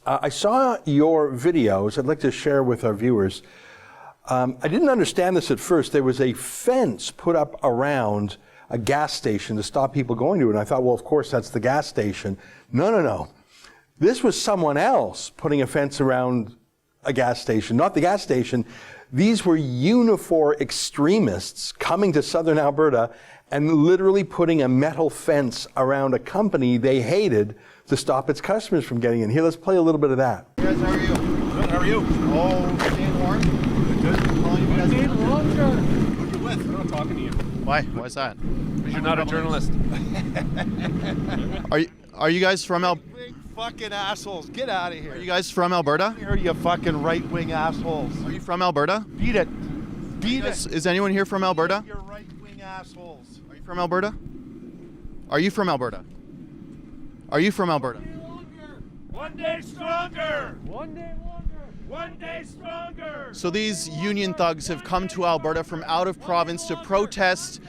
I saw your videos. I'd like to share with our viewers. I didn't understand this at first. There was a fence put up around a gas station to stop people going to it. And I thought, well, of course, that's the gas station. No. This was someone else putting a fence around a gas station, not the gas station. These were Unifor extremists coming to southern Alberta and literally putting a metal fence around a company they hated to stop its customers from getting in. Here, let's play a little bit of that. Hey guys, how are you? Good, how are you? Oh, staying warm? Good. Calling you guys. Who are you with? I'm not talking to you. Why? Why is that? Because you're not a journalist. Are you guys from Big fucking assholes. Get out of here. Are you guys from Alberta? Here, you fucking right-wing assholes. Are you from Alberta? Beat it. Beat it. Is anyone here from Alberta? You're right-wing assholes. Are you from Alberta? Are you from Alberta? Are you from Alberta? One day stronger. One day longer. One day stronger. So these union thugs have come to Alberta from out of province to protest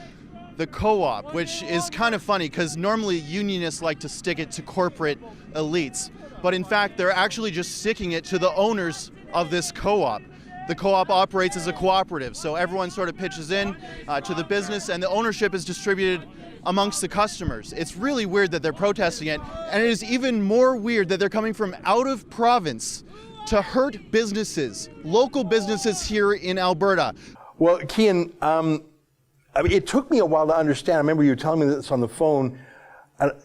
the co-op, which is kind of funny because normally unionists like to stick it to corporate elites. But in fact, they're actually just sticking it to the owners of this co-op. The co-op operates as a cooperative, so everyone sort of pitches in to the business and the ownership is distributed amongst the customers. It's really weird that they're protesting it, and it is even more weird that they're coming from out of province to hurt businesses, local businesses here in Alberta. Well, Keean, it took me a while to understand. I remember you were telling me this on the phone.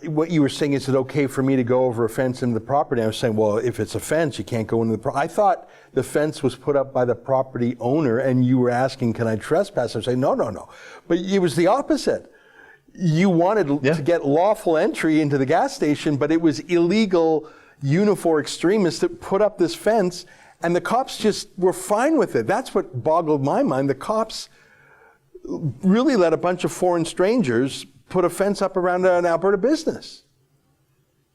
What you were saying, is it okay for me to go over a fence into the property? I was saying, well, if it's a fence, you can't go into the property. I thought the fence was put up by the property owner, and you were asking, can I trespass? I was saying, no. But it was the opposite. You wanted to get lawful entry into the gas station, but it was illegal Unifor extremists that put up this fence, and the cops just were fine with it. That's what boggled my mind. The cops really let a bunch of foreign strangers put a fence up around an Alberta business.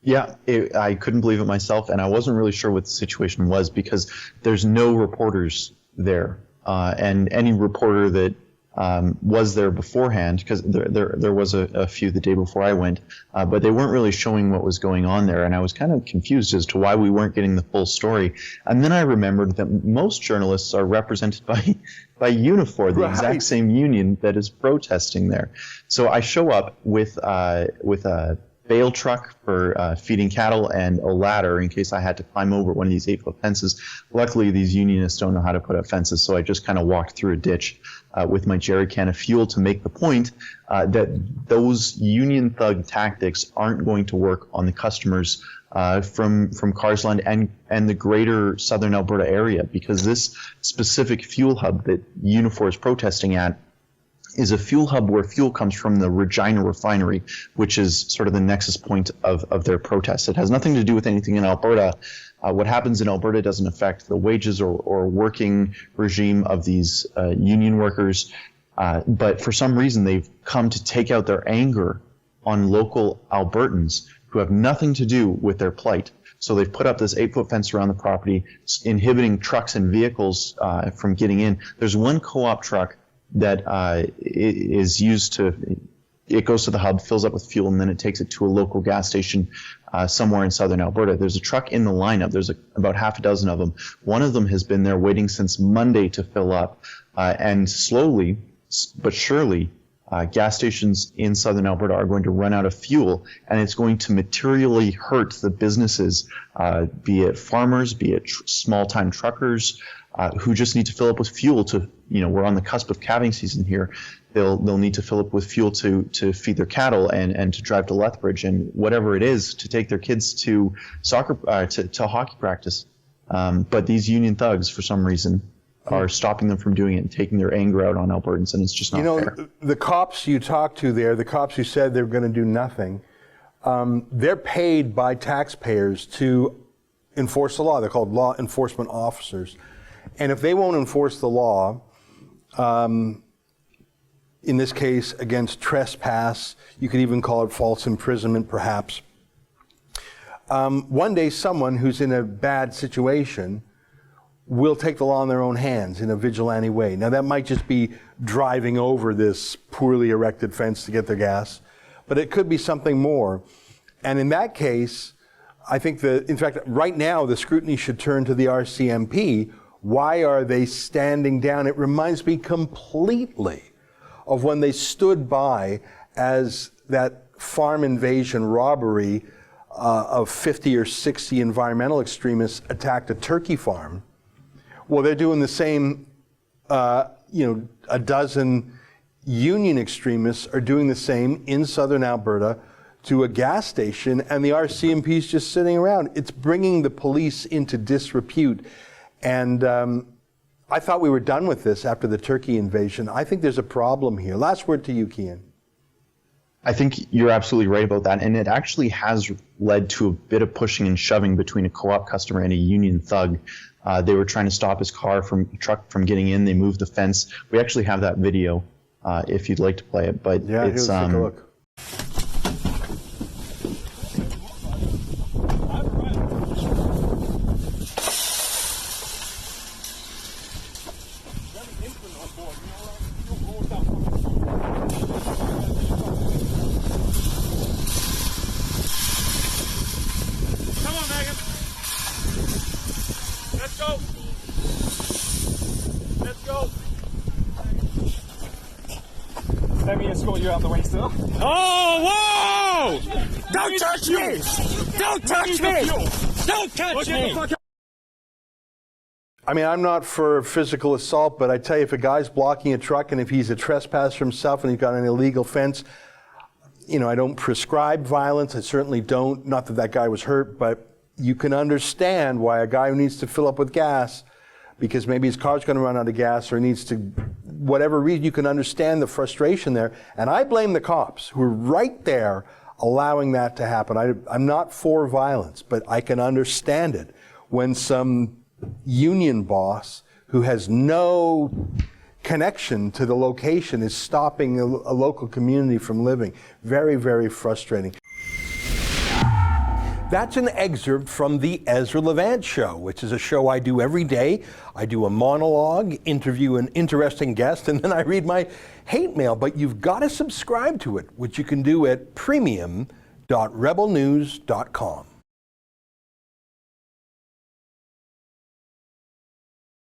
Yeah, I couldn't believe it myself, and I wasn't really sure what the situation was because there's no reporters there, and any reporter that was there beforehand, because there was a few the day before I went, but they weren't really showing what was going on there, and I was kind of confused as to why we weren't getting the full story. And then I remembered that most journalists are represented by Unifor, the exact same union that is protesting there. So I show up with a bale truck for feeding cattle and a ladder in case I had to climb over one of these 8-foot fences. Luckily, these unionists don't know how to put up fences, so I just kind of walked through a ditch with my jerry can of fuel to make the point that those union thug tactics aren't going to work on the customers from Carseland and the greater southern Alberta area, because this specific fuel hub that Unifor is protesting at is a fuel hub where fuel comes from the Regina refinery, which is sort of the nexus point of their protest. It has nothing to do with anything in Alberta. What happens in Alberta doesn't affect the wages or working regime of these union workers. But for some reason, they've come to take out their anger on local Albertans who have nothing to do with their plight. So they've put up this 8-foot fence around the property, inhibiting trucks and vehicles from getting in. There's one co-op truck that is used it goes to the hub, fills up with fuel, and then it takes it to a local gas station somewhere in southern Alberta. There's a truck in the lineup. There's about half a dozen of them. One of them has been there waiting since Monday to fill up. And slowly but surely, gas stations in southern Alberta are going to run out of fuel, and it's going to materially hurt the businesses, be it farmers, be it small-time truckers, who just need to fill up with fuel to, we're on the cusp of calving season here. They'll need to fill up with fuel to feed their cattle and to drive to Lethbridge and whatever it is to take their kids to to hockey practice. But these union thugs, for some reason, are stopping them from doing it and taking their anger out on Albertans, and it's just not fair. The cops you talked to there, the cops who said they're going to do nothing, they're paid by taxpayers to enforce the law. They're called law enforcement officers. And if they won't enforce the law, in this case against trespass, you could even call it false imprisonment perhaps, one day someone who's in a bad situation will take the law in their own hands in a vigilante way. Now that might just be driving over this poorly erected fence to get their gas, but it could be something more. And in that case, I think that, in fact, right now the scrutiny should turn to the RCMP. Why are they standing down? It reminds me completely of when they stood by as that farm invasion robbery of 50 or 60 environmental extremists attacked a turkey farm. Well, they're doing the same, a dozen union extremists are doing the same in southern Alberta to a gas station, and the RCMP is just sitting around. It's bringing the police into disrepute. And I thought we were done with this after the turkey invasion. I think there's a problem here. Last word to you, Keean. I think you're absolutely right about that, and it actually has led to a bit of pushing and shoving between a co-op customer and a union thug. They were trying to stop his truck from getting in. They moved the fence. We actually have that video if you'd like to play it. But yeah, it's take a look. Come on, Megan. Let's go. Let's go. Let me escort you out the way, sir. Oh, whoa! Don't touch me! Don't touch me! Don't touch me! I mean, I'm not for physical assault, but I tell you, if a guy's blocking a truck and if he's a trespasser himself and he's got an illegal fence, I don't prescribe violence. I certainly don't. Not that that guy was hurt, but you can understand why a guy who needs to fill up with gas because maybe his car's going to run out of gas or needs to, whatever reason, you can understand the frustration there. And I blame the cops who are right there allowing that to happen. I'm not for violence, but I can understand it when some union boss who has no connection to the location is stopping a local community from living. Very, very frustrating. That's an excerpt from the Ezra Levant Show, which is a show I do every day. I do a monologue, interview an interesting guest, and then I read my hate mail. But you've got to subscribe to it, which you can do at premium.rebelnews.com.